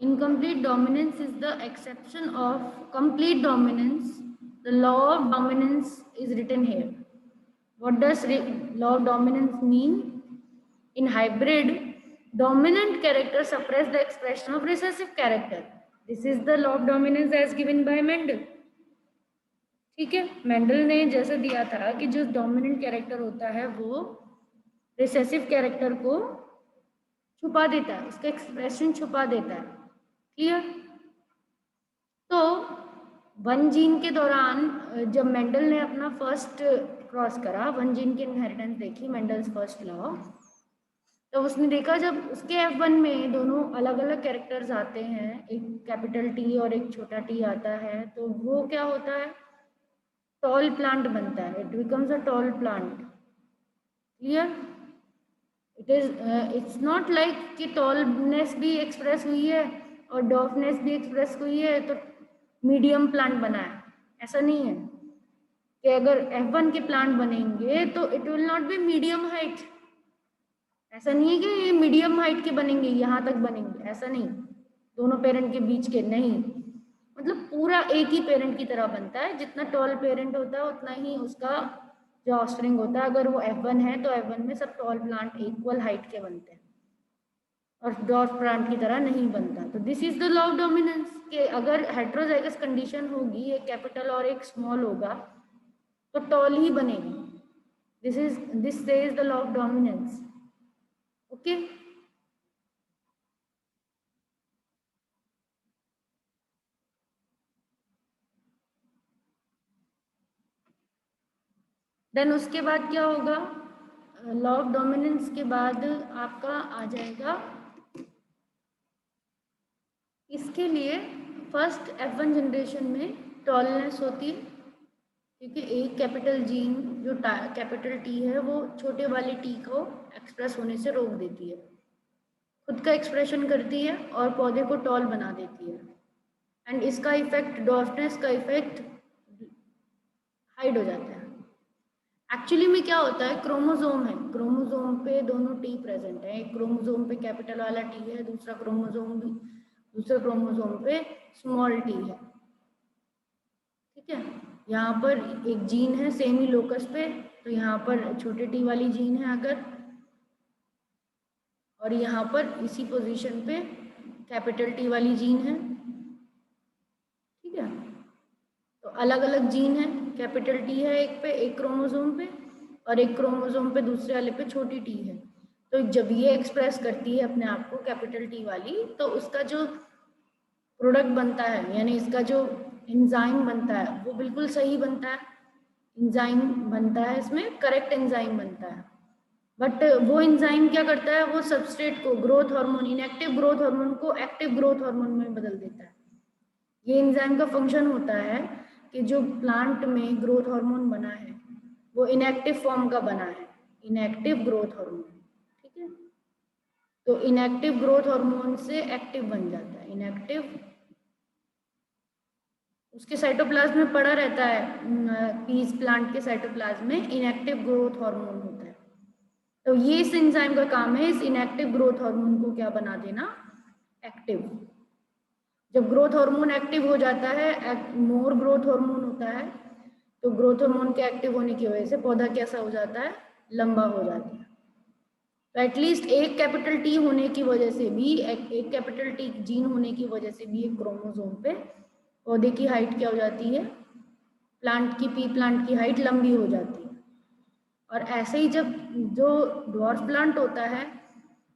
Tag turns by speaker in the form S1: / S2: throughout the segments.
S1: Incomplete dominance is the exception of complete dominance. The law of dominance is written here. What does law of dominance mean? In hybrid, dominant character suppress the expression of recessive character. This is the law of dominance as given by Mendel. ठीक है, Mendel ने जैसे दिया था कि जो dominant character होता है वो रिसेसिव कैरेक्टर को छुपा देता है, उसका एक्सप्रेशन छुपा देता है। क्लियर? तो वन जीन के दौरान जब मेंडल ने अपना फर्स्ट क्रॉस करा, वन जीन की इनहेरिटेंस देखी, मेंडल्स फर्स्ट लॉ, तो उसने देखा जब उसके F1 में दोनों अलग अलग कैरेक्टर्स आते हैं, एक कैपिटल टी और एक छोटा टी आता है, तो वो क्या होता है, टॉल प्लांट बनता है, it becomes a tall plant. Clear? It's not like कि टॉलनेस भी एक्सप्रेस हुई है और डॉफनेस भी एक्सप्रेस हुई है तो मीडियम प्लांट बना है, ऐसा नहीं है कि अगर F1 के प्लांट बनेंगे तो it will not be medium height, ऐसा नहीं है कि ये मीडियम हाइट के बनेंगे, यहाँ तक बनेंगे, ऐसा नहीं, दोनों पेरेंट के बीच के नहीं, मतलब पूरा एक ही पेरेंट की तरह बनता है, जितना टॉल पेरेंट होता है उतना ही उसका जो ऑफस्प्रिंग होता है। अगर वो F1 है तो F1 में सब टॉल प्लांट इक्वल हाइट के बनते हैं और डॉर्फ प्लांट की तरह नहीं बनता। तो this is the law of dominance कि अगर हेट्रोजाइगस कंडीशन होगी, एक कैपिटल और एक स्मॉल होगा तो टॉल ही बनेगी। This says the law of dominance. Okay, then उसके बाद क्या होगा, लॉ ऑफ डोमिनेंस के बाद आपका आ जाएगा, इसके लिए फर्स्ट F1 जनरेशन में टॉलनेस होती है क्योंकि एक कैपिटल जीन जो कैपिटल टी है वो छोटे वाले टी को एक्सप्रेस होने से रोक देती है, खुद का एक्सप्रेशन करती है और पौधे को टॉल बना देती है, एंड इसका इफेक्ट, डॉर्फनेस का इफेक्ट हाइड हो जाता है। एक्चुअली में क्या होता है, क्रोमोसोम है, क्रोमोसोम पे दोनों टी प्रेजेंट है, एक क्रोमोसोम पे कैपिटल वाला टी है, दूसरे क्रोमोसोम पे स्मॉल टी है। ठीक है, यहाँ पर एक जीन है सेमी लोकस पे, तो यहाँ पर छोटे टी वाली जीन है अगर, और यहाँ पर इसी पोजीशन पे कैपिटल टी वाली जीन है। ठीक है, तो अलग अलग जीन है, कैपिटल टी है एक पे, एक क्रोमोसोम पे, और एक क्रोमोसोम पे दूसरे वाले पे छोटी टी है। तो जब ये एक्सप्रेस करती है अपने आप को कैपिटल टी वाली, तो उसका जो प्रोडक्ट बनता है, यानी इसका जो एंजाइम बनता है वो बिल्कुल सही बनता है, एंजाइम बनता है, इसमें करेक्ट एंजाइम बनता है। बट वो एंजाइम क्या करता है, वो सबस्ट्रेट को, growth hormone, inactive growth hormone को एक्टिव ग्रोथ हार्मोन में बदल देता है। ये एंजाइम का फंक्शन होता है कि जो प्लांट में ग्रोथ हार्मोन बना है वो इनएक्टिव फॉर्म का बना है, इनएक्टिव ग्रोथ हार्मोन। ठीक है, तो इनएक्टिव ग्रोथ हार्मोन से एक्टिव बन जाता है, इनएक्टिव उसके साइटोप्लाज्म में पड़ा रहता है, पीस प्लांट के साइटोप्लाज्म में इनएक्टिव ग्रोथ हार्मोन होता है। तो ये इस एंजाइम का काम है, इस इनएक्टिव ग्रोथ हार्मोन को क्या बना देना, एक्टिव। जब ग्रोथ हार्मोन एक्टिव हो जाता है, मोर ग्रोथ हार्मोन होता है, तो ग्रोथ हार्मोन के एक्टिव होने की वजह से पौधा कैसा हो जाता है, लंबा हो जाता है। तो एटलीस्ट एक कैपिटल टी होने की वजह से भी, एक कैपिटल टी जीन होने की वजह से भी एक क्रोमोसोम पे पौधे की हाइट क्या हो जाती है, प्लांट की, पी प्लांट की हाइट लंबी हो जाती है। और ऐसे ही जब जो ड्वार्फ प्लांट होता है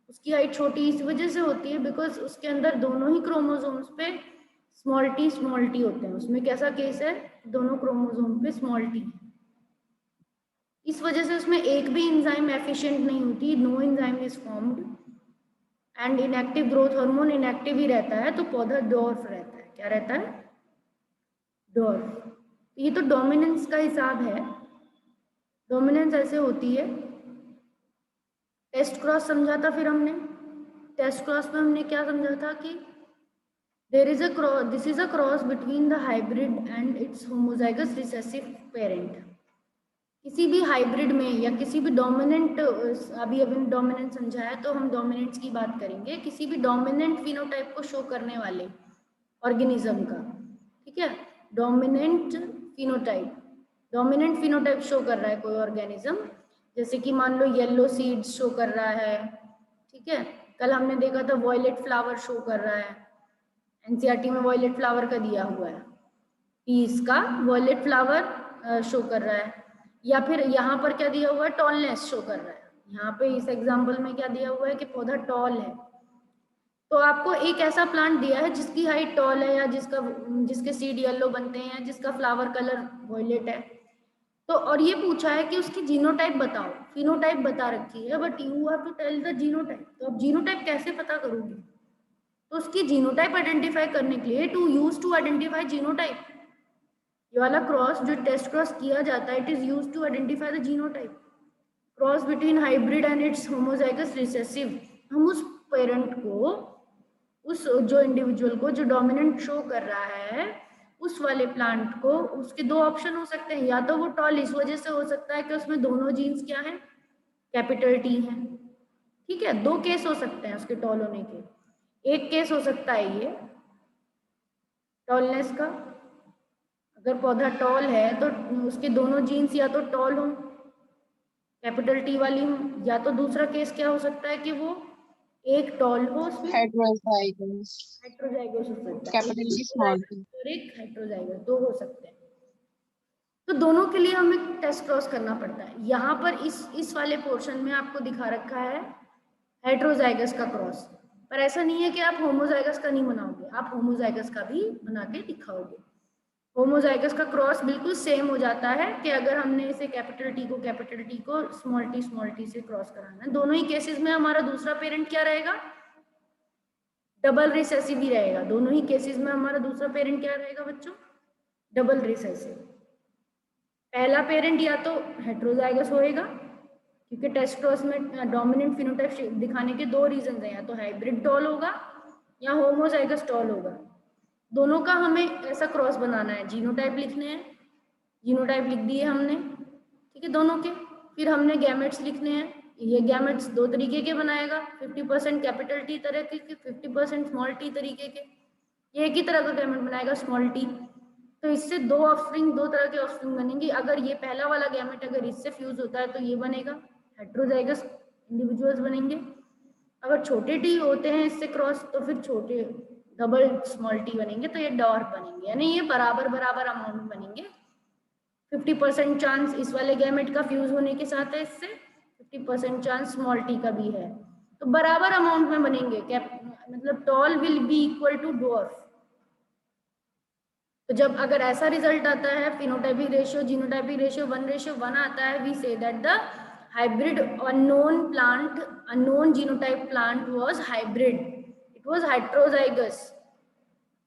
S1: उसकी हाइट छोटी इस वजह से होती है बिकॉज उसके अंदर दोनों ही क्रोमोसोम्स पे स्मॉल टी होते हैं। उसमें कैसा केस है, दोनों क्रोमोसोम पे स्मॉल टी है, इस वजह से उसमें एक भी एंजाइम एफिशिएंट नहीं होती, no enzyme is formed, and inactive growth hormone inactive ही रहता है, तो पौधा डॉर्फ रहता है। क्या रहता है, डॉर्फ। ये तो डोमिनेंस का हिसाब है। डोमिनेंस ऐसे होती है, टेस्ट क्रॉस समझा था फिर हमने, टेस्ट क्रॉस में हमने क्या समझा था कि there is a cross, this is a cross between the hybrid and its homozygous recessive parent. किसी भी हाइब्रिड में या किसी भी डोमिनेंट, अभी डोमिनेंट समझा है तो हम डोमिनेंट्स की बात करेंगे, किसी भी डोमिनेंट फिनोटाइप को शो करने वाले ऑर्गेनिज्म का, ठीक है, डोमिनेंट फिनोटाइप शो कर रहा है कोई ऑर्गेनिज्म, जैसे कि मान लो येलो सीड्स शो कर रहा है, ठीक है, कल हमने देखा था वॉयलेट फ्लावर शो कर रहा है, एनसीईआरटी में वॉयलेट फ्लावर का दिया हुआ है, पीस का वॉयलेट फ्लावर शो कर रहा है, या फिर यहाँ पर क्या दिया हुआ है, टॉलनेस शो कर रहा है, यहाँ पे इस एग्जाम्पल में क्या दिया हुआ है कि पौधा टॉल है, तो आपको एक ऐसा प्लांट दिया है जिसकी हाइट टॉल है या जिसके सीड येलो बनते हैं, जिसका फ्लावर कलर वॉयलेट है, तो और ये पूछा है कि उसकी जीनोटाइप बताओ, फिनोटाइप बता रखी है but you have to tell the genotype, तो अब जीनोटाइप कैसे पता करोगे, तो उसकी जीनोटाइप आइडेंटिफाई करने के लिए टू आइडेंटिफाई जीनोटाइप, ये वाला क्रॉस जो टेस्ट क्रॉस किया जाता है, it is used to identify the genotype, cross between hybrid and its homozygous recessive, हम उस पेरेंट को, उस जो इंडिविजुअल को जो डोमिनेंट शो कर रहा है, उस वाले प्लांट को, उसके दो ऑप्शन हो सकते हैं, या तो वो टॉल इस वजह से हो सकता है कि उसमें दोनों जीन्स क्या हैं, कैपिटल टी हैं, ठीक है, दो केस हो सकते हैं उसके टॉल होने के, एक केस हो सकता है ये टॉलनेस का, अगर पौधा टॉल है तो उसके दोनों जीन्स या तो टॉल हो, कैपिटल टी वाली हो, या तो दूसरा केस क्या हो सकता है कि वो एक टॉल हो, उसमें
S2: हेटेरोजाइगस
S1: हेटेरोजाइगस हो सकता है,
S2: कैपिटल टी स्मॉल टी
S1: और एक हेटेरोजाइगस, दो हो सकते हैं, तो दोनों के लिए हमें टेस्ट क्रॉस करना पड़ता है, यहाँ पर इस वाले पोर्शन में आपको दिखा रखा है हेटेरोजाइगस का क्रॉस, पर ऐसा नहीं है कि आप होमोजाइगस का नहीं बनाओगे, आप होमोजाइगस का भी बना के दिखाओगे, होमोजाइगस का क्रॉस बिल्कुल सेम हो जाता है कि अगर हमने इसे कैपिटल टी को स्मॉल टी से क्रॉस कराना है, दोनों ही केसेस में हमारा दूसरा पेरेंट क्या रहेगा, डबल रिसेसिव ही रहेगा, दोनों ही केसेस में हमारा दूसरा पेरेंट क्या रहेगा बच्चों, डबल रिसेसिव, पहला पेरेंट या तो हेटेरोजाइगस होएगा, क्योंकि टेस्ट क्रॉस में डोमिनेंट फिनोटाइप दिखाने के दो रीजन हैं, या तो हाइब्रिड टॉल होगा या होमोजाइगस टॉल होगा, दोनों का हमें ऐसा क्रॉस बनाना है, जीनोटाइप लिखने हैं, जीनोटाइप लिख दिए हमने, ठीक है, दोनों के, फिर हमने गैमेट्स लिखने हैं, ये गैमेट्स दो तरीके के बनाएगा, 50% कैपिटल टी तरह के, 50% स्मॉल टी तरीके के, ये एक ही तरह का गैमेट बनाएगा स्मॉल टी, तो इससे दो ऑफस्प्रिंग, दो तरह के ऑफस्प्रिंग बनेंगे, अगर ये पहला वाला गैमेट अगर इससे फ्यूज होता है तो ये बनेगा, हेटेरोजाइगस इंडिविजुअल्स बनेंगे, अगर छोटे टी होते हैं इससे क्रॉस तो फिर छोटे डबल स्मॉल टी बनेंगे, तो ये डॉर्फ बनेंगे, यानी ये बराबर बराबर अमाउंट में बनेंगे, 50% चांस इस वाले गैमेट का फ्यूज होने के साथ है इससे, 50% चांस स्मॉल टी का भी है, तो बराबर अमाउंट में बनेंगे, क्या मतलब tall will be equal to dwarf, तो जब अगर ऐसा रिजल्ट आता है फिनोटाइपिक रेशियो जीनोटाइपिक रेशियो 1:1 आता है, वी से दैट द hybrid unknown genotype plant was hybrid, it was heterozygous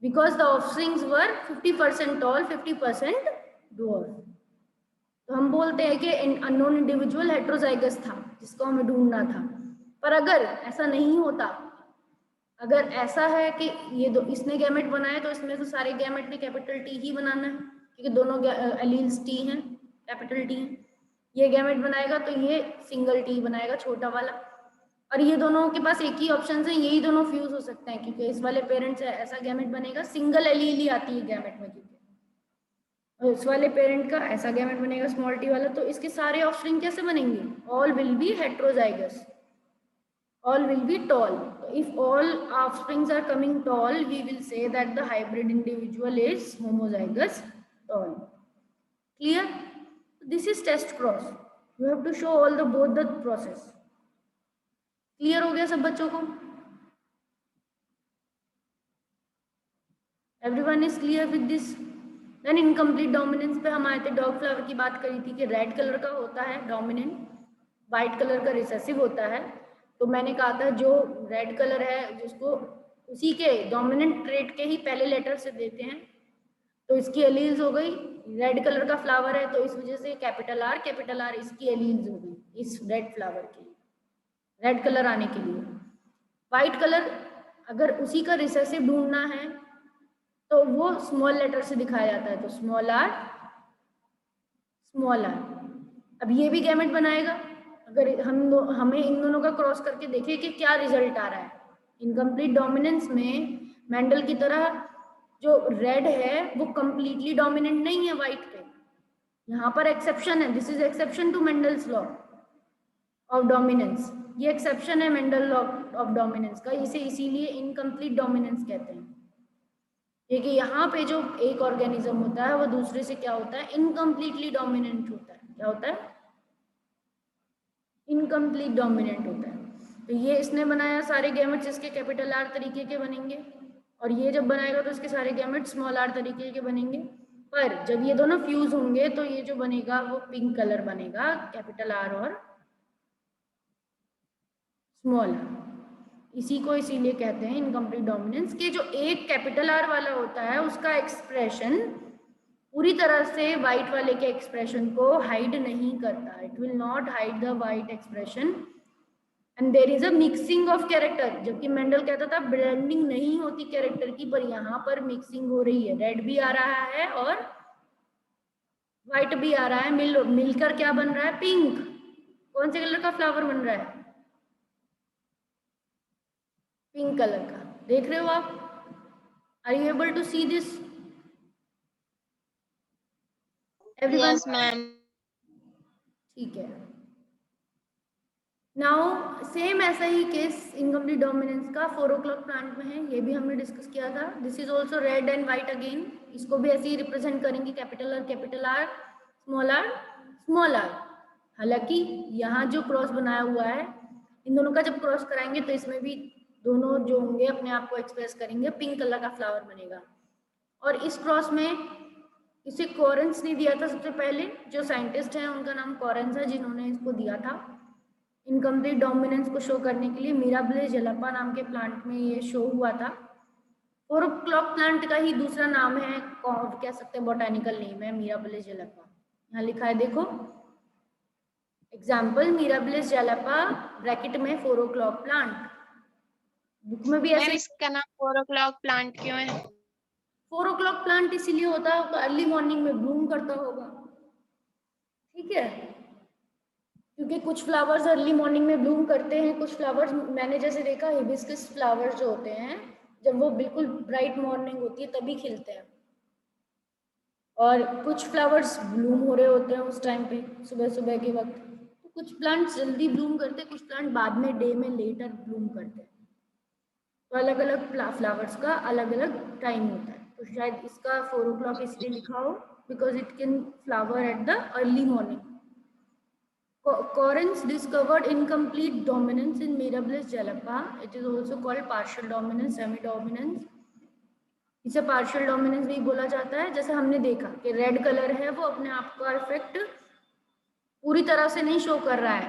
S1: because the offsprings were 50% tall 50% dwarf, तो हम बोलते हैं कि अननोन इंडिविजुअल हेटेरोजाइगस था जिसको हमें ढूंढना था, पर अगर ऐसा नहीं होता, अगर ऐसा है कि ये दो इसने गैमेट बनाए तो इसमें तो सारे गैमेट ने कैपिटल टी ही बनाना है, क्योंकि दोनों एलील्स टी हैं, कैपिटल टी हैं, ये गैमेट बनाएगा तो ये सिंगल टी बनाएगा छोटा वाला, और ये दोनों के पास एक ही ऑप्शन है, यही दोनों फ्यूज हो सकते हैं, क्योंकि इस वाले पेरेंट से ऐसा गैमेट बनेगा, सिंगल एलील ही आती है गैमेट में, क्योंकि और इस वाले पेरेंट का ऐसा गैमेट बनेगा स्मॉल टी वाला, तो इसके सारे ऑफस्प्रिंग कैसे बनेंगे, all will be heterozygous, all will be tall. If all offsprings are coming tall, we will say that the hybrid individual is homozygous tall. Clear? This is test cross. You have to show all the both the process. Clear हो गया सब बच्चों को? Everyone is clear with this? Then incomplete dominance पे हम आए थे, dog flower की बात करी थी कि रेड कलर का होता है डोमिनेंट, वाइट कलर का रिसेसिव होता है, तो मैंने कहा था जो रेड कलर है जिसको उसी के डोमिनेंट ट्रेट के ही पहले लेटर से देते हैं, तो इसकी एलील्स हो गई, रेड कलर का फ्लावर है तो इस वजह से कैपिटल आर इसकी एलील्स हो गई इस रेड फ्लावर की, रेड कलर आने के लिए। वाइट कलर अगर उसी का रिसेसिव ढूंढना है तो वो स्मॉल लेटर से दिखाया जाता है, तो स्मॉल आर, अब ये भी गैमेट बनाएगा। अगर हमें इन दोनों का क्रॉस करके देखें कि क्या रिजल्ट आ रहा है। इनकम्प्लीट डोमिनेंस में मेंडल की तरह जो रेड है वो कंप्लीटली डोमिनेंट नहीं है व्हाइट पे, यहाँ पर एक्सेप्शन है। This is exception to Mendel's law of dominance. ये एक्सेप्शन है मेंडल लॉ ऑफ डोमिनेंस का, इसे इसीलिए इनकम्प्लीट डोमिनेंस कहते हैं। क्योंकि यहाँ पे जो एक ऑर्गेनिज्म होता है वो दूसरे से क्या होता है, इनकम्प्लीटली डोमिनेंट होता है। क्या होता है, इनकम्प्लीट डोमिनेंट होता है। तो ये इसने बनाया सारे गैमेट्स इसके कैपिटल आर तरीके के बनेंगे, और ये जब बनाएगा तो इसके सारे गैमेट स्मॉल आर तरीके के बनेंगे। पर जब ये दोनों फ्यूज होंगे तो ये जो बनेगा वो पिंक कलर बनेगा, कैपिटल आर और स्मॉल आर। इसी को इसीलिए कहते हैं इनकम्प्लीट डोमिनेंस, के जो एक कैपिटल आर वाला होता है उसका एक्सप्रेशन पूरी तरह से व्हाइट वाले के एक्सप्रेशन को हाइड नहीं करता। It will not hide the white expression and there is a mixing of character. जबकि मेंडल कहता था ब्लेंडिंग नहीं होती कैरेक्टर की, पर यहाँ पर मिक्सिंग हो रही है। रेड भी आ रहा है और व्हाइट भी आ रहा है, मिलकर क्या बन रहा है, पिंक। कौन से कलर का फ्लावर बन रहा है, पिंक कलर का। देख रहे हो आप, are you able to see this everyone?
S2: Yes, ma'am.
S1: ठीक है। नाउ सेम ऐसा ही केस इनकम्प्लीट डोमिनेंस का 4 o'clock प्लांट में है, ये भी हमने डिस्कस किया था। This is also red and white again. इसको भी ऐसे ही रिप्रेजेंट करेंगे, कैपिटल आर स्मॉल आर। हालांकि यहाँ जो क्रॉस बनाया हुआ है, इन दोनों का जब क्रॉस कराएंगे तो इसमें भी दोनों जो होंगे अपने आप को एक्सप्रेस करेंगे, पिंक कलर का फ्लावर बनेगा। और इस क्रॉस में इसे कॉरेंस ने दिया था सबसे पहले। जो साइंटिस्ट हैं उनका नाम कॉरेंस है, जिन्होंने इसको दिया था इनकम्प्लीट डोमिनेंस को शो करने के लिए। मिराबिलिस जलपा नाम के प्लांट में ये शो हुआ था। 4 o'clock प्लांट का ही दूसरा नाम है, कह सकते हैं बोटेनिकल नेम है मिराबिलिस जलपा। यहाँ लिखा है देखो, एग्जाम्पल मिराबिलिस जलपा ब्रैकेट में 4 o'clock प्लांट। बुक में भी
S2: मैम
S1: ऐसे
S2: इसका नाम 4 o'clock प्लांट क्यों है?
S1: 4 o'clock प्लांट इसीलिए होता है, अर्ली मॉर्निंग में ब्लूम करता होगा। ठीक है, क्योंकि कुछ फ्लावर्स अर्ली मॉर्निंग में ब्लूम करते हैं, कुछ फ्लावर्स मैंने जैसे देखा हिबिस्कस फ्लावर्स जो होते हैं जब वो बिल्कुल ब्राइट मॉर्निंग होती है तभी खिलते हैं, और कुछ फ्लावर्स ब्लूम हो रहे होते हैं उस टाइम पे सुबह सुबह के वक्त। तो कुछ प्लांट्स जल्दी ब्लूम करते हैं, कुछ प्लांट बाद में डे में लेटर ब्लूम करते हैं। तो अलग अलग फ्लावर्स का अलग अलग टाइम होता है। तो शायद इसका 4 o'clock इसलिए लिखा हो because it can flower at the early morning. Correns discovered incomplete dominance in Mirabilis jalapa. It is also called partial dominance, semi-dominance. इसे partial dominance भी बोला जाता है। जैसे हमने देखा कि रेड कलर है वो अपने आप का इफेक्ट पूरी तरह से नहीं शो कर रहा है,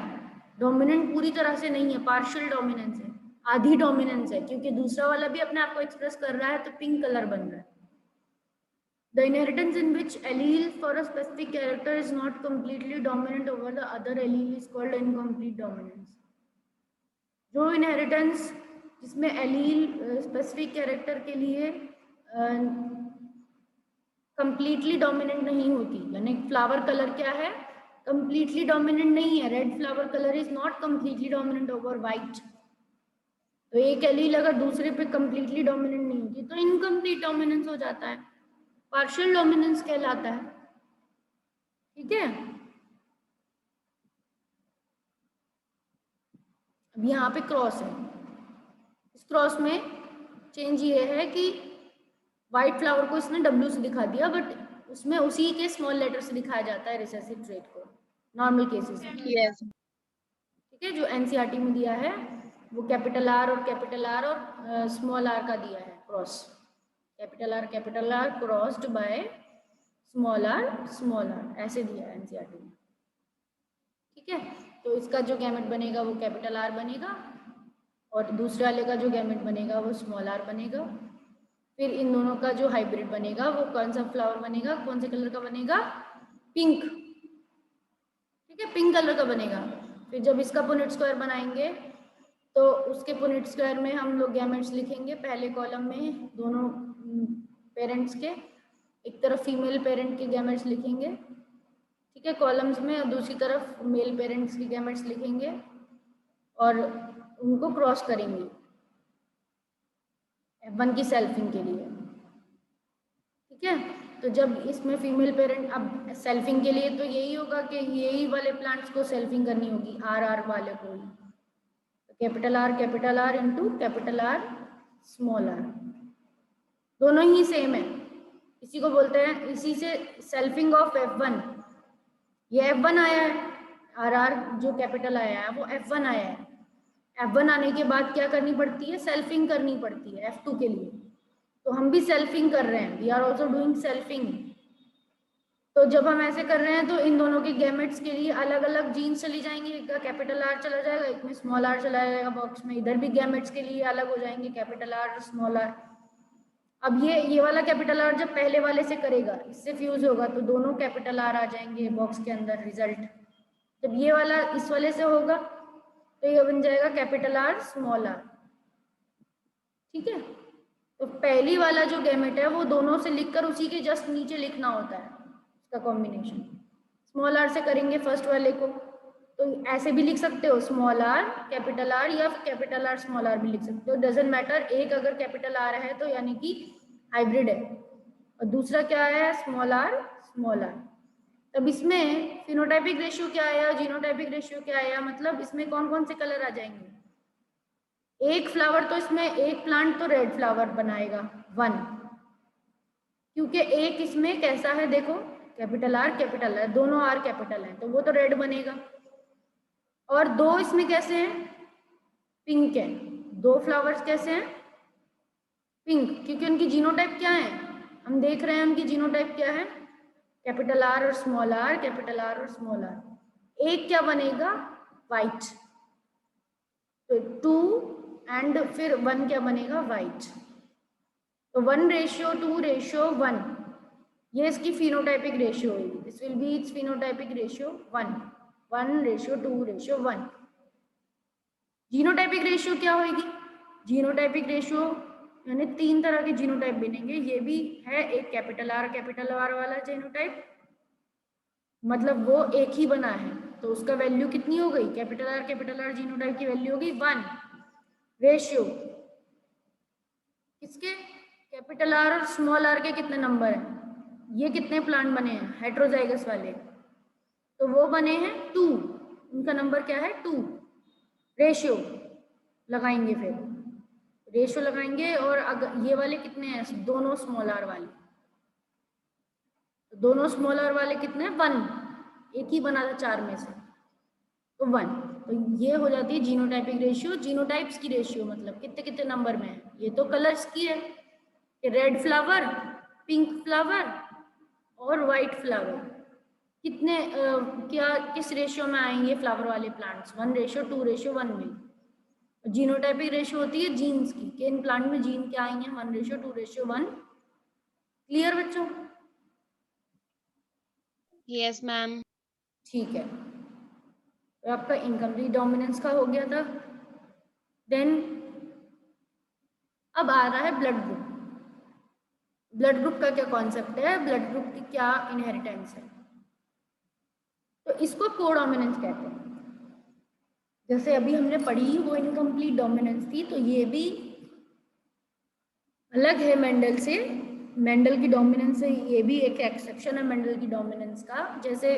S1: डोमिनेंट पूरी तरह से नहीं है, पार्शियल डोमिनेंस है, आधी डोमिनेंस है, क्योंकि दूसरा वाला भी अपने आप को एक्सप्रेस कर रहा है तो पिंक कलर बन रहा है। The inheritance in which allele for a specific character is not completely dominant over the other allele is called incomplete dominance. जो inheritance जिसमें allele specific character के लिए completely dominant नहीं होती, यानी flower color क्या है, completely dominant नहीं है। Red flower color is not completely dominant over white. तो एक allele अगर दूसरे पे completely dominant नहीं होती तो incomplete dominance हो जाता है, पार्शियल डोमिनेंस कहलाता है। ठीक है, अब यहाँ पे क्रॉस है। इस क्रॉस में चेंज ये है कि व्हाइट फ्लावर को इसने डब्ल्यू से दिखा दिया, बट उसमें उसी के स्मॉल लेटर से दिखाया जाता है रिसेसिव ट्रेट को नॉर्मल केसेस में।
S2: Yes.
S1: ठीक है, जो एनसीईआरटी में दिया है वो कैपिटल आर और स्मॉल आर का दिया है cross, capital R crossed by small R ऐसे दिया है एनसीईआरटी में। ठीक है, तो इसका जो गैमेट बनेगा वो कैपिटल आर बनेगा और दूसरे वाले का जो गैमेट बनेगा वो स्मॉल आर बनेगा। फिर इन दोनों का जो हाइब्रिड बनेगा वो कौन सा फ्लावर बनेगा, कौन से कलर का बनेगा, पिंक। ठीक है, पिंक कलर का बनेगा। फिर जब इसका पुनेट स्क्वायर बनाएंगे तो उसके पुनेट स्क्वायर में हम लोग गैमेट्स लिखेंगे। पहले कॉलम में दोनों पेरेंट्स के, एक तरफ फीमेल पेरेंट के गैमेट्स लिखेंगे। ठीक ठीक है, कॉलम्स में, और दूसरी तरफ मेल पेरेंट्स की गैमेट्स लिखेंगे और उनको क्रॉस करेंगे F1 की सेल्फिंग के लिए। ठीक है, तो जब इसमें फीमेल पेरेंट, अब सेल्फिंग के लिए तो यही होगा कि यही वाले प्लांट्स को सेल्फिंग करनी होगी, आर वाले को ही, capital R into capital R small R, दोनों ही सेम है। इसी को बोलते हैं, इसी से सेल्फिंग ऑफ F1, ये F1 आया है, आर जो कैपिटल आया है वो F1 आया है। F1 आने के बाद क्या करनी पड़ती है, सेल्फिंग करनी पड़ती है F2 के लिए। तो हम भी सेल्फिंग कर रहे हैं, we are also doing selfing. तो जब हम ऐसे कर रहे हैं तो इन दोनों के गैमेट्स के लिए अलग अलग जीन्स चली जाएंगी, एक का कैपिटल आर चला जाएगा, एक में स्मॉल आर चला जाएगा बॉक्स में, इधर भी गैमेट्स के लिए अलग हो जाएंगे, कैपिटल आर स्मॉल आर। अब ये वाला कैपिटल आर जब पहले वाले से करेगा, इससे फ्यूज होगा, तो दोनों कैपिटल आर आ जाएंगे बॉक्स के अंदर रिजल्ट। जब ये वाला इस वाले से होगा तो ये बन जाएगा कैपिटल आर स्मॉल आर। ठीक है, तो पहली वाला जो गैमेट है वो दोनों से लिखकर उसी के जस्ट नीचे लिखना होता है उसका कॉम्बिनेशन। स्मॉल आर से करेंगे फर्स्ट वाले को, तो ऐसे भी लिख सकते हो, स्मॉल आर कैपिटल आर, या कैपिटल आर स्मॉल आर भी लिख सकते हो, डजेंट मैटर। एक अगर कैपिटल आर है तो यानी कि हाइब्रिड है, और दूसरा क्या है, स्मॉल आर स्मॉल आर। तब इसमें फिनोटाइपिक रेशियो क्या आया, जीनोटाइपिक रेशियो क्या आया, मतलब इसमें कौन कौन से कलर आ जाएंगे। एक फ्लावर तो इसमें, एक प्लांट तो रेड फ्लावर बनाएगा 1, क्योंकि एक इसमें कैसा है देखो, कैपिटल आर दोनों आर कैपिटल है, तो वो तो रेड बनेगा। और दो इसमें कैसे हैं, पिंक है, दो फ्लावर्स कैसे हैं, पिंक, क्योंकि उनकी जीनोटाइप क्या है, हम देख रहे हैं उनकी जीनोटाइप क्या है, कैपिटल आर और स्मॉल आर, कैपिटल आर और स्मॉल आर। एक क्या बनेगा, वाइट, तो 2 एंड फिर 1 क्या बनेगा, वाइट। तो 1:2:1, ये इसकी फिनोटाइपिक रेशियो होगी, this will be it's phenotypic ratio 1:2:1। Genotypic ratio क्या होगी, जीनोटाइपिक रेशियो यानी 3 तरह के जीनोटाइप बनेंगे, ये भी है एक कैपिटल आर वाला जीनोटाइप, मतलब वो एक ही बना है, तो उसका वैल्यू कितनी हो गई, कैपिटल आर जीनोटाइप की वैल्यू होगी 1 रेशियो किसके, कैपिटल आर और स्मॉल आर के कितने नंबर हैं, ये कितने प्लांट बने हैं हेट्रोजाइगस वाले, तो वो बने हैं 2, उनका नंबर क्या है 2। रेशियो लगाएंगे, फिर रेशियो लगाएंगे, और अगर ये वाले कितने हैं, दोनों स्मॉल आर वाले, तो दोनों स्मॉल आर वाले कितने हैं 1, एक ही बना था 4 में से, तो 1। तो ये हो जाती है जीनोटाइपिक रेशियो। जीनोटाइप्स की रेशियो मतलब कितने कितने नंबर में है, ये तो कलर्स की है, रेड फ्लावर, पिंक फ्लावर और वाइट फ्लावर, कितने क्या किस रेशियो में आएंगे फ्लावर वाले प्लांट्स, 1:2:1 में। जीनोटाइपिक रेशियो होती है जीन्स की, कि इन प्लांट में जीन क्या आएंगे 1:2:1। क्लियर बच्चों,
S2: यस मैम।
S1: ठीक है, तो आपका इनकम्प्लीट डोमिनेंस का हो गया था। देन अब आ रहा है ब्लड ग्रुप। ब्लड ग्रुप का क्या कॉन्सेप्ट है, ब्लड ग्रुप की क्या इनहेरिटेंस है, तो इसको कोडोमिनेंस कहते हैं। जैसे अभी हमने पढ़ी वो इनकम्प्लीट डोमिनेंस थी, तो ये भी अलग है मेंडल से, मेंडल की डोमिनेंस से ये भी एक एक्सेप्शन है मेंडल की डोमिनेंस का। जैसे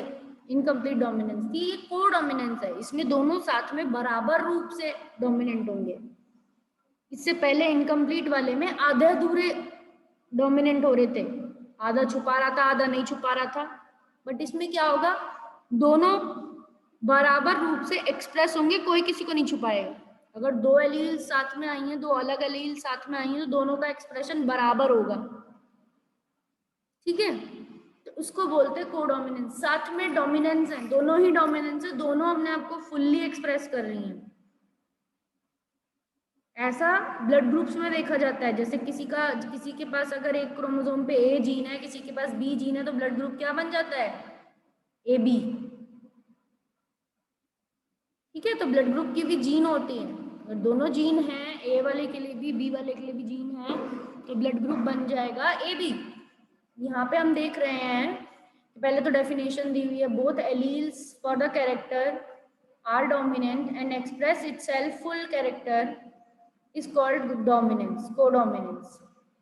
S1: इनकम्प्लीट डोमिनेंस थी, ये कोडोमिनेंस है, इसमें दोनों साथ में बराबर रूप से डोमिनेंट होंगे। इससे पहले इनकम्प्लीट वाले में आधे अधूरे डोमिनेंट हो रहे थे, आधा छुपा रहा था आधा नहीं छुपा रहा था, बट इसमें क्या होगा, दोनों बराबर रूप से एक्सप्रेस होंगे, कोई किसी को नहीं छुपाएगा। अगर दो एलील साथ में आई हैं, दो अलग एलील साथ में आई हैं, तो दोनों का एक्सप्रेशन बराबर होगा। ठीक है, तो उसको बोलते हैं कोडोमिनेंस। साथ में डोमिनेंस है, दोनों ही डोमिनेंस है, दोनों अपने आप को फुल्ली एक्सप्रेस कर रही हैं। ऐसा ब्लड ग्रुप्स में देखा जाता है, जैसे किसी के पास अगर एक क्रोमोसोम पे ए जीन है, किसी के पास बी जीन है, तो ब्लड ग्रुप क्या बन जाता है, ए बी। ठीक है, तो ब्लड ग्रुप की भी जीन होती है, अगर दोनों जीन हैं, ए वाले के लिए भी बी वाले के लिए भी जीन है, तो ब्लड ग्रुप बन जाएगा ए बी। यहाँ पे हम देख रहे हैं पहले तो डेफिनेशन दी हुई है, both alleles for the character are dominant and express itself full character is called dominance, codominance.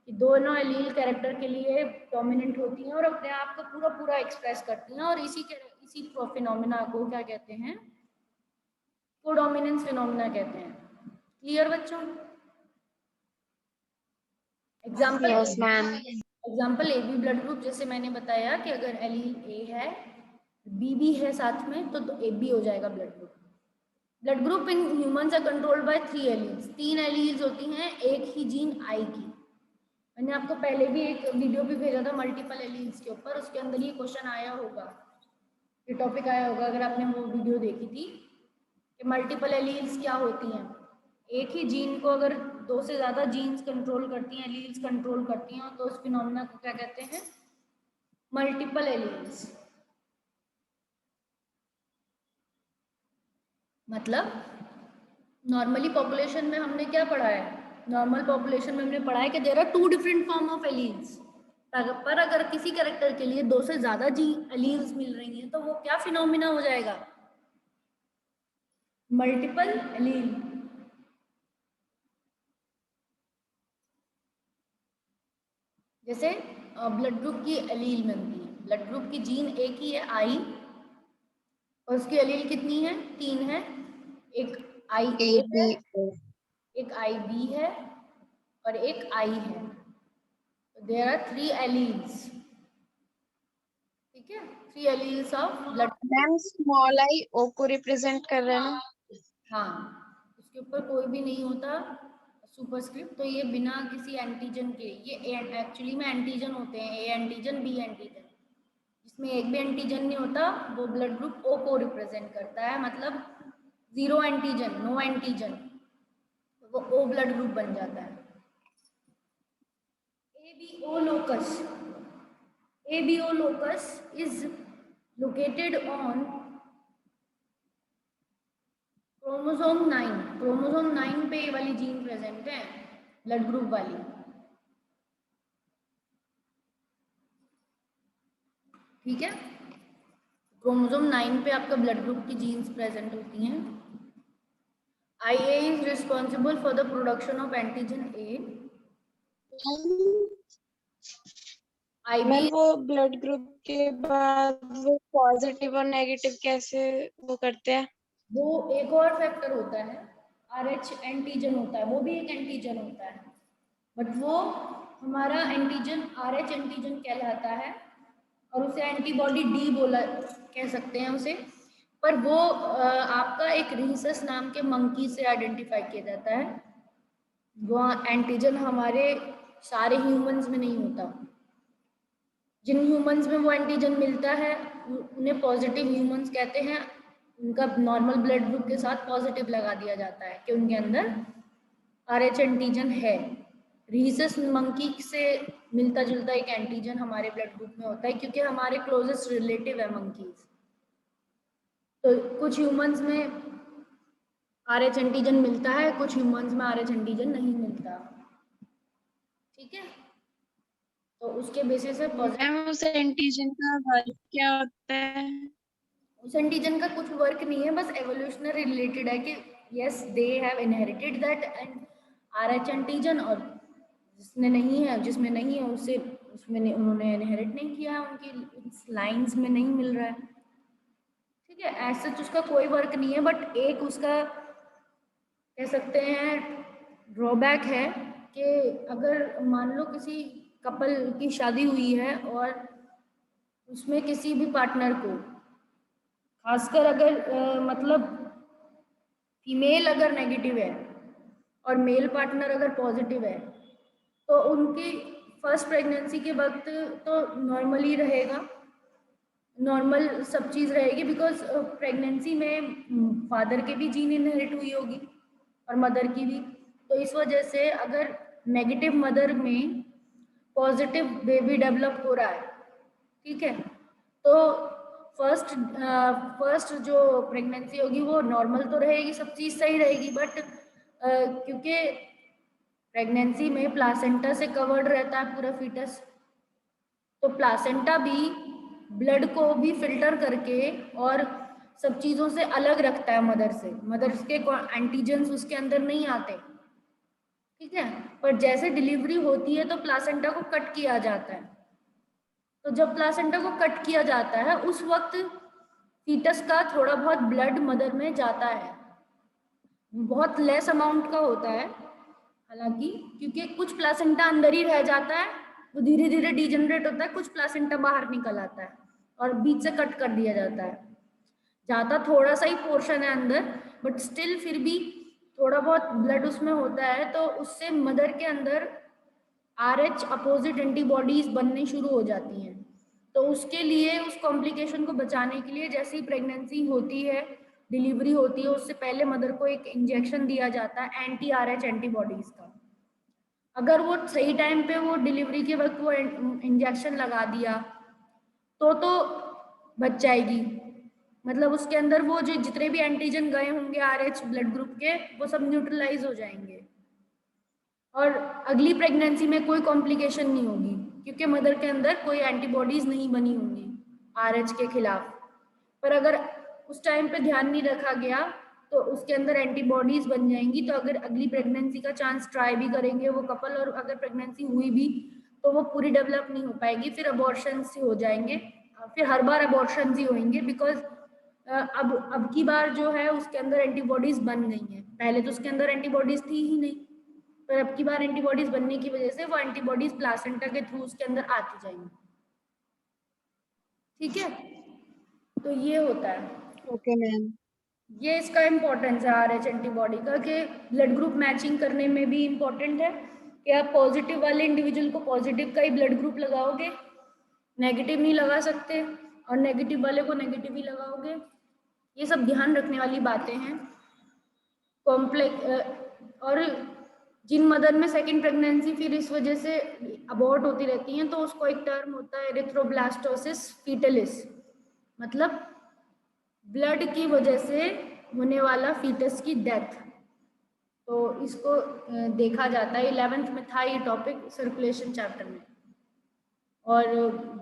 S1: दोनों एलील कैरेक्टर के लिए डोमिनेंट होती हैं और अपने आप को पूरा पूरा एक्सप्रेस करती हैं, और इसी फिनोमिना को क्या कहते हैं, कोडोमिनेंस फिनोमिना कहते हैं। क्लियर बच्चों?
S2: Yes, ma'am.
S1: Example A B blood group, जैसे मैंने बताया कि अगर एलील ए है, बी भी है साथ में, तो ए बी हो जाएगा blood group. Blood group in humans are controlled by 3 alleles. 3 alleles होती हैं एक ही जीन आई की। मैंने आपको पहले भी एक वीडियो भी भेजा था मल्टीपल एलील्स के ऊपर, उसके अंदर ये क्वेश्चन आया होगा, ये टॉपिक आया होगा अगर आपने वो वीडियो देखी थी, कि मल्टीपल एलील्स क्या होती हैं। एक ही जीन को अगर 2 से ज़्यादा जीन्स कंट्रोल करती हैं, एलील्स कंट्रोल करती हैं, तो उस फिनोमेना को क्या कहते हैं, मल्टीपल एलील्स। मतलब नॉर्मली पॉपुलेशन में हमने क्या पढ़ा है, नॉर्मल पॉपुलेशन में हमने पढ़ा है कि there are 2 different form of alleles, पर अगर किसी कैरेक्टर के लिए 2 से ज़्यादा एलील्स मिल रही हैं, तो वो क्या फिनोमेना हो जाएगा, मल्टीपल एलील। जैसे ब्लड ग्रुप की एलील बनती है, ब्लड ग्रुप की जीन एक ही है आई, और उसकी एलील कितनी है, 3 है। एक आई
S2: A,
S1: ए है,
S2: B, O.
S1: एक आई बी है, और एक आई है। देयर आर 3 एलील्स, ठीक है, 3 alleles of blood.
S2: Ma'am small I O को रिप्रेजेंट कर रहे हैं ना?
S1: हाँ, उसके ऊपर कोई भी नहीं होता सुपरस्क्रिप्ट, तो ये बिना किसी एंटीजन के, ये एक्चुअली में एंटीजन होते हैं, ए एंटीजन बी एंटीजन। जिसमें एक भी एंटीजन नहीं होता वो ब्लड ग्रुप ओ को रिप्रेजेंट करता है, मतलब 0 एंटीजन, नो एंटीजन, वो ओ ब्लड ग्रुप बन जाता है। ABO locus, ABO locus is located on chromosome 9। Chromosome 9 पे ये वाली जीन प्रेजेंट है, ब्लड ग्रुप वाली, ठीक है। क्रोमोसोम 9 पे आपका ब्लड ग्रुप की जीन्स प्रेजेंट होती हैं। IA is responsible for the production of antigen A. IB
S2: ma'am वो ब्लड ग्रुप के बाद वो पॉजिटिव और नेगेटिव कैसे वो करते हैं?
S1: वो एक और फैक्टर होता है, RH एंटीजन होता है, वो भी एक एंटीजन होता है, बट वो हमारा एंटीजन RH एंटीजन कहलाता है, और उसे एंटीबॉडी डी बोला कह सकते हैं उसे। पर वो आपका एक रीसस नाम के मंकी से आइडेंटिफाई किया जाता है। वो एंटीजन हमारे सारे ह्यूमंस में नहीं होता। जिन ह्यूमंस में वो एंटीजन मिलता है उन्हें पॉजिटिव ह्यूमंस कहते हैं, उनका नॉर्मल ब्लड ग्रुप के साथ पॉजिटिव लगा दिया जाता है कि उनके अंदर RH एंटीजन है। रीसस मंकी से मिलता जुलता एक एंटीजन हमारे ब्लड ग्रुप में होता है, क्योंकि हमारे क्लोजेस्ट रिलेटिव है मंकीज। तो कुछ ह्यूमंस में RH एंटीजन मिलता है, कुछ ह्यूमंस में RH एंटीजन नहीं मिलता, ठीक है। तो उसके बेसिस पे
S2: मैम उस एंटीजन का वर्क क्या होता है?
S1: उस एंटीजन का कुछ वर्क नहीं है, बस एवोल्यूशनरी रिलेटेड है कि yes they have inherited that and RH antigen, और जिसमें नहीं है उससे उसमें उन्होंने इनहेरिट नहीं किया, उनकी लाइंस में नहीं मिल रहा है, ठीक है। ऐसे उसका कोई वर्क नहीं है, बट एक उसका कह सकते हैं ड्रॉबैक है कि अगर मान लो किसी कपल की शादी हुई है और उसमें किसी भी पार्टनर को, खासकर अगर मतलब फीमेल अगर नेगेटिव है और मेल पार्टनर अगर पॉजिटिव है, तो उनकी फर्स्ट प्रेगनेंसी के वक्त तो नॉर्मली रहेगा, नॉर्मल सब चीज़ रहेगी, बिकॉज प्रेगनेंसी में फादर के भी जीन इनहेरिट हुई होगी और मदर की भी। तो इस वजह से अगर नेगेटिव मदर में पॉजिटिव बेबी डेवलप हो रहा है, ठीक है, तो फर्स्ट जो प्रेगनेंसी होगी वो नॉर्मल तो रहेगी, सब चीज़ सही रहेगी, बट क्योंकि प्रेगनेंसी में प्लासेंटा से कवर्ड रहता है पूरा फीटस, तो प्लासेंटा भी ब्लड को भी फिल्टर करके और सब चीज़ों से अलग रखता है मदर से। मदर के एंटीजेंस उसके अंदर नहीं आते, ठीक है। पर जैसे डिलीवरी होती है तो प्लासेंटा को कट किया जाता है। तो जब प्लासेंटा को कट किया जाता है उस वक्त फीटस का थोड़ा बहुत ब्लड मदर में जाता है, बहुत लेस अमाउंट का होता है हालांकि, क्योंकि कुछ प्लासेंटा अंदर ही रह जाता है, वो धीरे धीरे डिजेनरेट होता है, कुछ प्लासेंटा बाहर निकल आता है और बीच से कट कर दिया जाता है। जाता थोड़ा सा ही पोर्शन है अंदर, बट स्टिल फिर भी थोड़ा बहुत ब्लड उसमें होता है, तो उससे मदर के अंदर RH अपोजिट एंटीबॉडीज बनने शुरू हो जाती हैं। तो उसके लिए, उस कॉम्प्लिकेशन को बचाने के लिए, जैसे ही प्रेगनेंसी होती है, डिलीवरी होती है, उससे पहले मदर को एक इंजेक्शन दिया जाता है anti-RH एंटीबॉडीज का। अगर वो सही टाइम पे वो डिलीवरी के वक्त वो इंजेक्शन लगा दिया तो बच जाएगी, मतलब उसके अंदर वो जो जितने भी एंटीजन गए होंगे RH ब्लड ग्रुप के, वो सब न्यूट्रलाइज हो जाएंगे और अगली प्रेगनेंसी में कोई कॉम्प्लिकेशन नहीं होगी, क्योंकि मदर के अंदर कोई एंटीबॉडीज नहीं बनी होंगी RH के खिलाफ। पर अगर उस टाइम पे ध्यान नहीं रखा गया तो उसके अंदर एंटीबॉडीज बन जाएंगी, तो अगर अगली प्रेगनेंसी का चांस ट्राई भी करेंगे वो कपल, और अगर प्रेगनेंसी हुई भी तो वो पूरी डेवलप नहीं हो पाएगी, फिर अबॉर्शंस हो जाएंगे, फिर हर बार अबॉर्शंस ही होंगे, बिकॉज अब की बार जो है उसके अंदर एंटीबॉडीज बन गई हैं, पहले तो उसके अंदर एंटीबॉडीज थी ही नहीं, पर अब की बार एंटीबॉडीज बनने की वजह से वो एंटीबॉडीज प्लासेंटा के थ्रू उसके अंदर आती जाएंगी, ठीक है। तो ये होता है,
S2: ओके मैम।
S1: ये इसका इम्पोर्टेंस है RH एंटीबॉडी का, कि ब्लड ग्रुप मैचिंग करने में भी इम्पोर्टेंट है कि आप पॉजिटिव वाले इंडिविजुअल को पॉजिटिव का ही ब्लड ग्रुप लगाओगे, नेगेटिव नहीं लगा सकते, और नेगेटिव वाले को नेगेटिव ही लगाओगे। ये सब ध्यान रखने वाली बातें हैं। कॉम्प्लेक्स, और जिन मदर में सेकेंड प्रेगनेंसी फिर इस वजह से अबॉर्ट होती रहती हैं, तो उसको एक टर्म होता है एरिथ्रोब्लास्टोसिस फीटलिस, मतलब ब्लड की वजह से होने वाला फीटस की डेथ। तो इसको देखा जाता है, 11th में था ये टॉपिक सर्कुलेशन चैप्टर में, और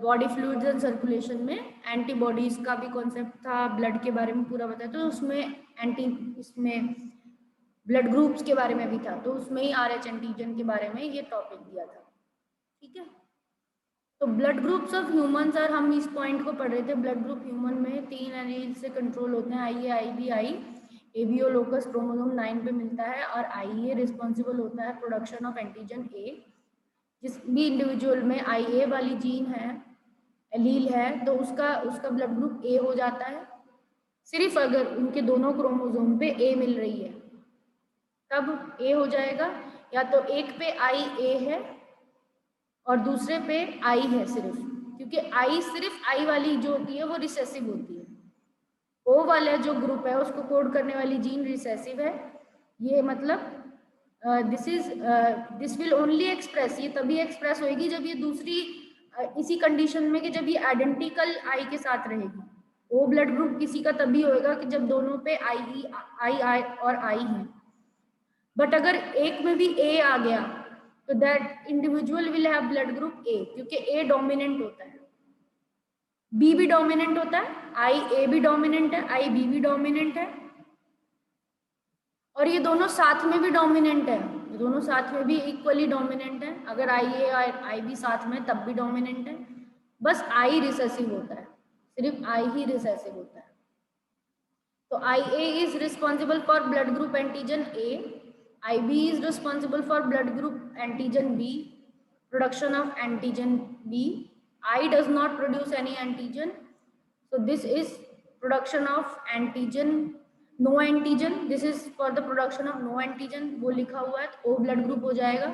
S1: बॉडी फ्लूइड्स एंड सर्कुलेशन में एंटीबॉडीज का भी कॉन्सेप्ट था, ब्लड के बारे में पूरा बताया, तो उसमें इसमें ब्लड ग्रुप्स के बारे में भी था, तो उसमें ही RH एंटीजन के बारे में ये टॉपिक दिया था, ठीक है। तो ब्लड ग्रुप्स ऑफ ह्यूमंस, और हम इस पॉइंट को पढ़ रहे थे, ब्लड ग्रुप ह्यूमन में 3 एलील से कंट्रोल होते हैं, IA, IB, I। ABO locus chromosome 9 पे मिलता है, और IA रिस्पॉन्सिबल होता है प्रोडक्शन ऑफ एंटीजन A। जिस भी इंडिविजुअल में IA वाली जीन है, एलील है, तो उसका ब्लड ग्रुप A हो जाता है, सिर्फ अगर उनके दोनों क्रोमोसोम पे A मिल रही है तब A हो जाएगा, या तो एक पे IA है और दूसरे पे I है सिर्फ, क्योंकि I सिर्फ I वाली जो होती है वो रिसेसिव होती है, O वाला जो ग्रुप है उसको कोड करने वाली जीन रिसेसिव है। ये मतलब दिस विल ओनली एक्सप्रेस, ये तभी एक्सप्रेस होगी जब ये दूसरी इसी कंडीशन में कि जब ये आइडेंटिकल I के साथ रहेगी। O ब्लड ग्रुप किसी का तभी होएगा कि जब दोनों पे I और I है, बट अगर एक में भी A आ गया तो that individual will have blood group A, क्योंकि A डोमिनेंट होता है, B भी डोमिनेंट होता है, IA भी डोमिनेंट है, IB भी डोमिनेंट है, और ये दोनों साथ में भी डोमिनेंट है, ये दोनों साथ में भी इक्वली डोमिनेंट है। अगर IA और IB साथ में तब भी डोमिनेंट है, बस I रिसेसिव होता है, सिर्फ I ही रिसेसिव होता है। तो IA is responsible for blood group antigen A, IB is responsible for blood group antigen B, production of antigen B. I does not produce any antigen, so this is production of antigen, no antigen, this is for the production of no antigen, वो लिखा हुआ है, O blood group हो जाएगा।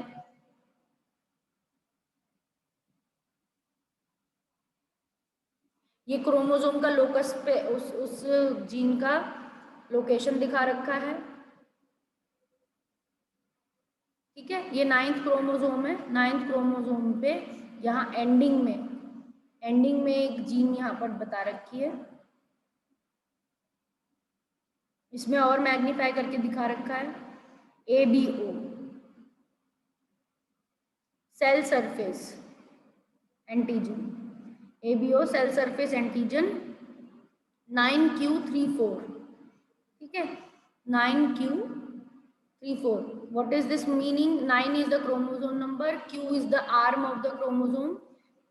S1: ये chromosome का locus पे उस जीन का लोकेशन दिखा रखा है, ठीक है। ये 9th क्रोमोसोम है, 9th क्रोमोसोम पे यहाँ एंडिंग में एक जीन यहाँ पर बता रखी है, इसमें और मैग्नीफाई करके दिखा रखा है, ABO, cell surface antigen. ABO cell surface antigen 9q34, ठीक है, 9q34. What is this meaning? 9 is the chromosome number, Q is the arm of the chromosome.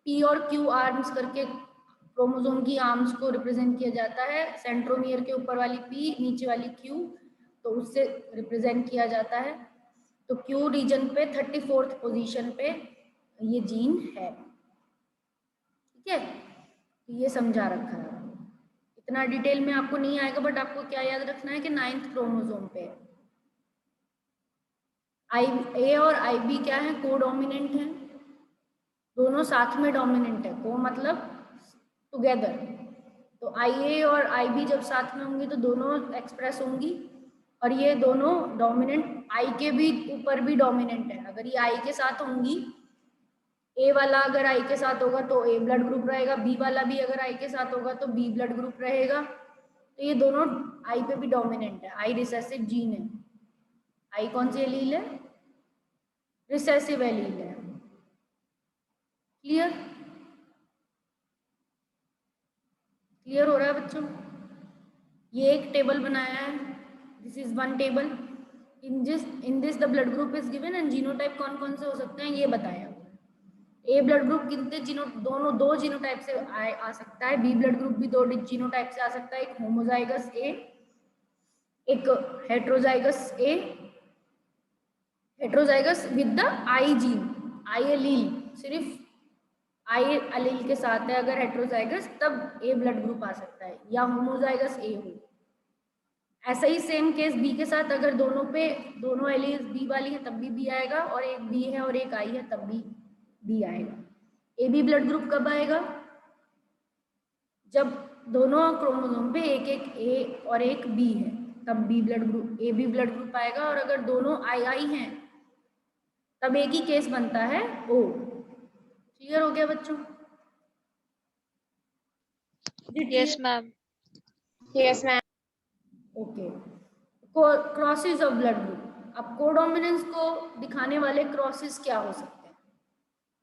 S1: P और Q आर्म्स करके क्रोमोसोम की आर्म्स को रिप्रेजेंट किया जाता है. Centromere के ऊपर वाली P, नीचे वाली Q, तो उससे रिप्रेजेंट किया जाता है. तो Q रीजन पे 34th पोजीशन पे ये जीन है, ठीक है. ये समझा रखा है, इतना डिटेल में आपको नहीं आएगा, बट आपको क्या याद रखना है कि 9th क्रोमोसोम पे ए और IB क्या है, को डोमिनेंट है, दोनों साथ में डोमिनेंट है. को मतलब टुगेदर, तो IA और IB जब साथ में होंगी तो दोनों एक्सप्रेस होंगी, और ये दोनों डोमिनेंट I के भी ऊपर भी डोमिनेंट है. अगर ये I के साथ होंगी, A वाला अगर I के साथ होगा तो A ब्लड ग्रुप रहेगा, B वाला भी अगर I के साथ होगा तो B ब्लड ग्रुप रहेगा. तो ये दोनों I पे भी डोमिनेंट है. I रिसेसिव जीन है. I कौन सी एलील है? रिसेसिव एलील है. क्लियर? क्लियर हो रहा है बच्चों? ये एक टेबल बनाया है, this is one table. In this the blood group is given and genotype कौन कौन से हो सकते हैं ये बताया. ए ब्लड ग्रुप कितने दो जीनोटाइप से आ सकता है. बी ब्लड ग्रुप भी 2 जीनोटाइप से आ सकता है, एक होमोजाइगस ए, एक heterozygous A, heterozygous with the I gene, I allele, सिर्फ आई एलील के साथ है अगर हेट्रोजाइगस, तब ए ब्लड ग्रुप आ सकता है, या होमोजाइगस ए हो. ऐसा ही सेम केस बी के साथ, अगर दोनों एलील्स बी वाली है तब भी बी आएगा, और एक बी है और एक आई है तब भी बी आएगा. ए बी ब्लड ग्रुप कब आएगा? जब दोनों क्रोमोसोम पे एक एक ए और एक बी है, तब B blood group, A B blood group आएगा. और अगर दोनों आई आई हैं तब एक ही केस बनता है ओ. क्लियर हो गया बच्चों?
S2: Yes ma'am. Yes ma'am.
S1: Okay. Crosses of blood group. अब कोडोमिनेंस को दिखाने वाले क्रॉसेस क्या हो सकते हैं?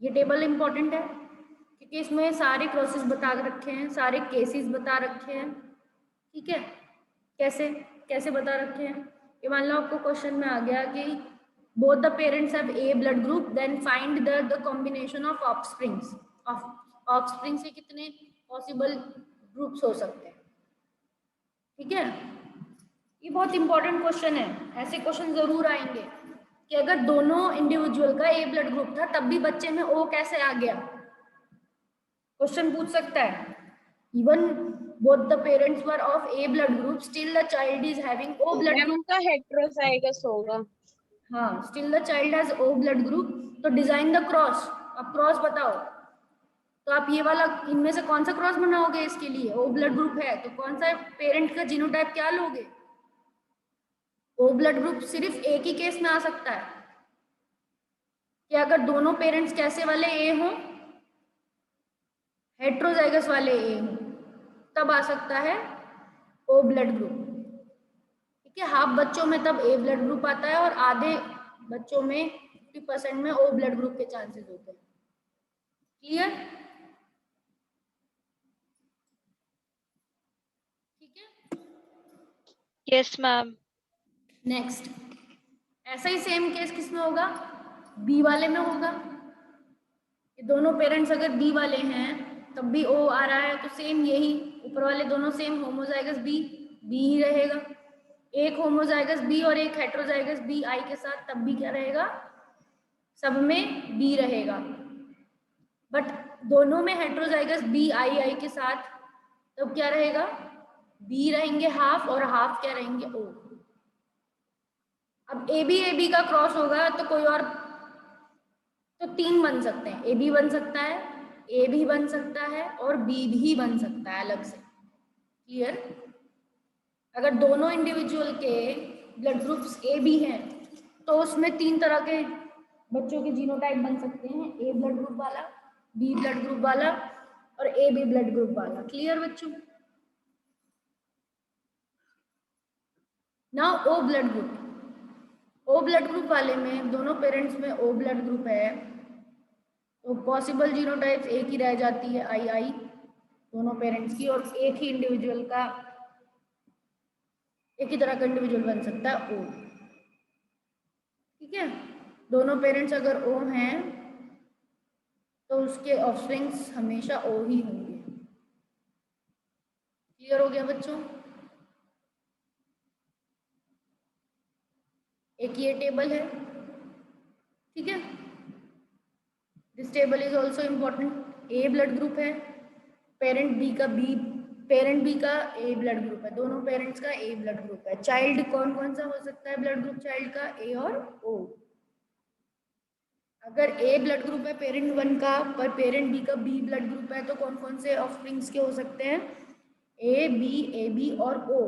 S1: ये टेबल इंपॉर्टेंट है क्योंकि इसमें सारे क्रॉसेस बता रखे हैं, सारे केसेस बता रखे हैं, ठीक है. कैसे कैसे बता रखे हैं? ये मान लो आपको क्वेश्चन में आ गया कि both the parents have A blood group, then find the combination of offsprings. Offspring से कितने पॉसिबल ग्रुप्स हो सकते हैं, ठीक है. ये बहुत इंपॉर्टेंट क्वेश्चन है. ऐसे क्वेश्चन जरूर आएंगे कि अगर दोनों इंडिविजुअल का ए ब्लड ग्रुप था तब भी बच्चे में ओ कैसे आ गया, क्वेश्चन पूछ सकता है. Even both the parents were of A blood group, still the child is having O blood group.
S2: उनका हेट्रोजाइगस होगा.
S1: हाँ, still the child has O blood group. तो डिजाइन द क्रॉस. अब क्रॉस बताओ, तो आप ये वाला इनमें से कौन सा क्रॉस बनाओगे? इसके लिए O ब्लड ग्रुप है तो कौन सा पेरेंट का जीनोटाइप क्या लोगे? O ब्लड ग्रुप सिर्फ एक ही केस में आ सकता है कि अगर दोनों पेरेंट्स कैसे वाले ए हों, हेट्रोजाइगस वाले ए हों, तब आ सकता है O ब्लड ग्रुप, ठीक है. हाफ बच्चों में तब ए ब्लड ग्रुप आता है और आधे बच्चों में 50% में O ब्लड ग्रुप के चांसेस होते हैं. क्लियर? ठीक है.
S2: Yes ma'am.
S1: नेक्स्ट, ऐसा ही सेम केस किसमें होगा? बी वाले में होगा. ये दोनों पेरेंट्स अगर बी वाले हैं तब भी ओ आ रहा है, तो सेम यही ऊपर वाले दोनों सेम होमोजाइगस बी ही रहेगा. एक होमोजाइगस बी और एक हेट्रोजाइगस बी आई के साथ, तब भी क्या रहेगा? सब में बी रहेगा. बट दोनों में हेट्रोजाइगस बी आई के साथ तब क्या रहेगा? बी रहेंगे हाफ, और हाफ क्या रहेंगे? ओ. अब ए बी का क्रॉस होगा तो कोई और, तो 3 बन सकते हैं. ए बी बन सकता है, ए भी बन सकता है, और बी भी बन सकता है अलग से. क्लियर? अगर दोनों इंडिविजुअल के ब्लड ग्रुप्स ए बी हैं तो उसमें 3 तरह के बच्चों के जीनोटाइप बन सकते हैं, ए ब्लड ग्रुप वाला, बी ब्लड ग्रुप वाला, और ए बी ब्लड ग्रुप वाला. क्लियर बच्चों? Now O blood group. O blood group वाले में दोनों पेरेंट्स में ओ ब्लड ग्रुप है, तो पॉसिबल जीनोटाइप्स एक ही रह जाती है आई दोनों पेरेंट्स की, और एक ही इंडिविजुअल का, एक ही तरह का इंडिविजुअल बन सकता है ओ। ठीक है, दोनों पेरेंट्स अगर ओ हैं तो उसके ऑफस्प्रिंग्स हमेशा ओ ही होंगे। क्लियर हो गया बच्चों? एक ये टेबल है, ठीक है। This table is also important. A blood group है, पेरेंट बी का ए ब्लड ग्रुप है, दोनों पेरेंट्स का ए ब्लड ग्रुप है। चाइल्ड कौन कौन सा हो सकता है ब्लड ग्रुप चाइल्ड का? ए और ओ। अगर ए ब्लड ग्रुप है पेरेंट वन का, पर पेरेंट बी का बी ब्लड ग्रुप है, तो कौन कौन से ऑफस्प्रिंग्स के हो सकते हैं? ए बी और ओ।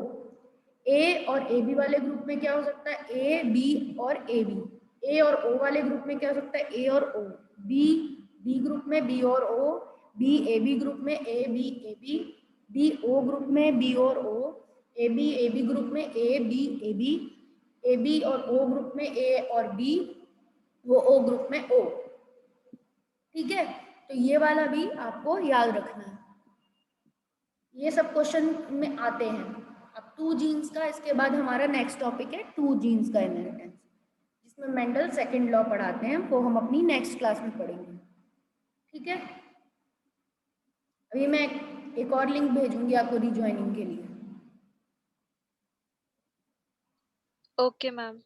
S1: ए और ए बी वाले ग्रुप में क्या हो सकता है? ए बी और ए बी। ए और ओ वाले ग्रुप में क्या हो सकता है? ए और ओ। बी बी ग्रुप में बी और O. B A B group में A B A B. B O group में बी और ओ। ए बी ग्रुप में A B A B. A B और ओ ग्रुप में ए और बी, वो ओ ग्रुप में ओ। ठीक है, तो ये वाला भी आपको याद रखना है, ये सब क्वेश्चन में आते हैं। अब टू जीन्स का, इसके बाद हमारा नेक्स्ट टॉपिक है टू जीन्स का इनहेरिटेंस, जिसमें मेंडल सेकंड लॉ पढ़ाते हैं, वो हम अपनी नेक्स्ट क्लास में पढ़ेंगे। ठीक है, अभी मैं एक और लिंक भेजूंगी आपको रिज्वाइनिंग के लिए।
S2: Okay ma'am.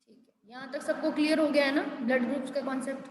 S1: ठीक है, यहाँ तक सबको क्लियर हो गया है ना ब्लड ग्रुप्स का कॉन्सेप्ट?